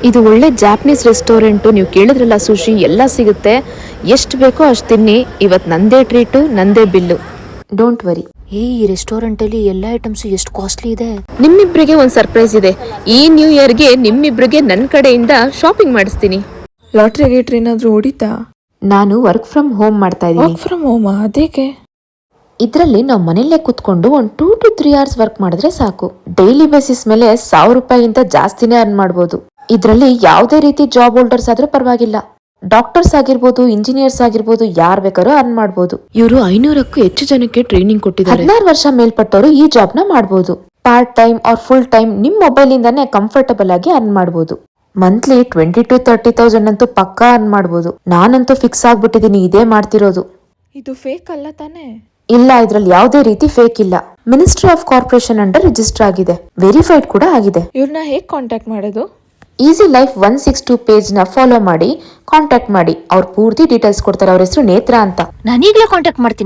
ಇದು ಒಳ್ಳೆ Japanese restaurant. ನೀವು ಕೇಳಿದ್ರಲ್ಲ ಸುಶಿ ಎಲ್ಲ ಸಿಗುತ್ತೆ. ಎಷ್ಟು ಬೇಕೋ ಅಷ್ಟು ತಿನ್ನಿ. ಇವತ್ತು ನಂದೇ ಟ್ರೀಟು, ನಂದೇ ಬಿಲ್ಲು. Don't worry. ಈ ರೆಸ್ಟೋರೆಂಟಲ್ಲಿ ಎಲ್ಲ ಐಟಮ್ಸ್ ಎಷ್ಟು ಕಾಸ್ಟ್ಲಿ ಇದೆ. ನಿಮ್ಮಿಬ್ರಿಗೆ ಒಂದು ಸರ್ಪ್ರೈಸ್ ಇದೆ. ಈ ನ್ಯೂ ಇಯರ್ಗೆ ನಿಮ್ಮಿಬ್ರಿಗೆ ನನ್ನ ಕಡೆಯಿಂದ ಶಾಪಿಂಗ್ ಮಾಡಿಸ್ತೀನಿ. ಲಾಟ್ರಿ ಗೇಟ್ರಿ ಏನಾದರೂ ಹೊಡಿತಾ? ನಾನು ವರ್ಕ್ ಫ್ರಮ್ ಹೋಮ್ ಮಾಡ್ತಾ ಇದ್ದೀನಿ. ವರ್ಕ್ ಫ್ರಮ್ ಹೋಮ್ ಅದೇಕೆ? ಇದರಲ್ಲಿ ನಾವು ಮನೆಯಲ್ಲೇ ಕೂತ್ಕೊಂಡು ಒಂದು 2 to 3 hours ವರ್ಕ್ ಮಾಡಿದ್ರೆ ಸಾಕು. ಡೈಲಿ ಬೇಸಿಸ್ ಮೇಲೆ 1000 ರೂಪಾಯಿಗಿಂತ ಜಾಸ್ತಿನೇ ಅರ್ನ್ ಮಾಡ್ಬೋದು. ಇದರಲ್ಲಿ ಯಾವುದೇ ರೀತಿ ಜಾಬ್ ಹೋಲ್ಡರ್ಸ್ ಆದ್ರೂ ಪರವಾಗಿಲ್ಲ. ಡಾಕ್ಟರ್ಸ್ ಆಗಿರ್ಬೋದು, ಇಂಜಿನಿಯರ್ಸ್ ಆಗಿರ್ಬೋದು, ಯಾರು ಬೇಕಾದ್ರೂ ಅರ್ನ್ ಮಾಡ್ಬೋದು. ಇವರು 500ಕ್ಕೂ ಹೆಚ್ಚು ಜನಕ್ಕೆ ಟ್ರೈನಿಂಗ್ ಕೊಟ್ಟಿದ್ದಾರೆ. 16 ವರ್ಷ ಮೇಲ್ಪಟ್ಟವರು ಈ ಜಾಬ್ ನ ಮಾಡ್ಬೋದು. Part time or full time ನಿಮ್ ಮೊಬೈಲ್ ಇಂದಾನೆ ಕಂಫರ್ಟಬಲ್ ಆಗಿ ಅರ್ನ್ ಮಾಡ್ಬೋದು. ಮಂತ್ಲಿ 20 to 30,000 ಅಂತೂ ಪಕ್ಕಾ ಅರ್ನ್ ಮಾಡ್ಬೋದು. ನಾನಂತೂ ಫಿಕ್ಸ್ ಆಗ್ಬಿಟ್ಟಿದೀನಿ ಇದೇ ಮಾಡ್ತಿರೋದು. ಇದು ಫೇಕ್ ಅಲ್ಲ ತಾನೇ? ಇಲ್ಲ, ಇದ್ರಲ್ಲಿ ಯಾವುದೇ ರೀತಿ ಫೇಕ್ ಇಲ್ಲ. Ministry of corporation under register ಆಗಿದೆ, ವೆರಿಫೈಡ್ ಕೂಡ ಆಗಿದೆ. ಇವ್ರನ್ನ ಹೇಗೆ ಕಾಂಟ್ಯಾಕ್ಟ್ ಮಾಡೋದು? ಈಸಿ ಲೈಫ್ 162 ಪೇಜ್ ನ ಫಾಲೋ ಮಾಡಿ ಕಾಂಟ್ಯಾಕ್ಟ್ ಮಾಡಿ. ಅವ್ರ ಪೂರ್ತಿ ಡೀಟೇಲ್ಸ್ ಕೊಡ್ತಾರೆ. ಅವ್ರ ಹೆಸರು ನೇತ್ರ ಅಂತ. ನಾನೀಗ್ಲೇ ಕಾಂಟ್ಯಾಕ್ಟ್ ಮಾಡ್ತೀನಿ.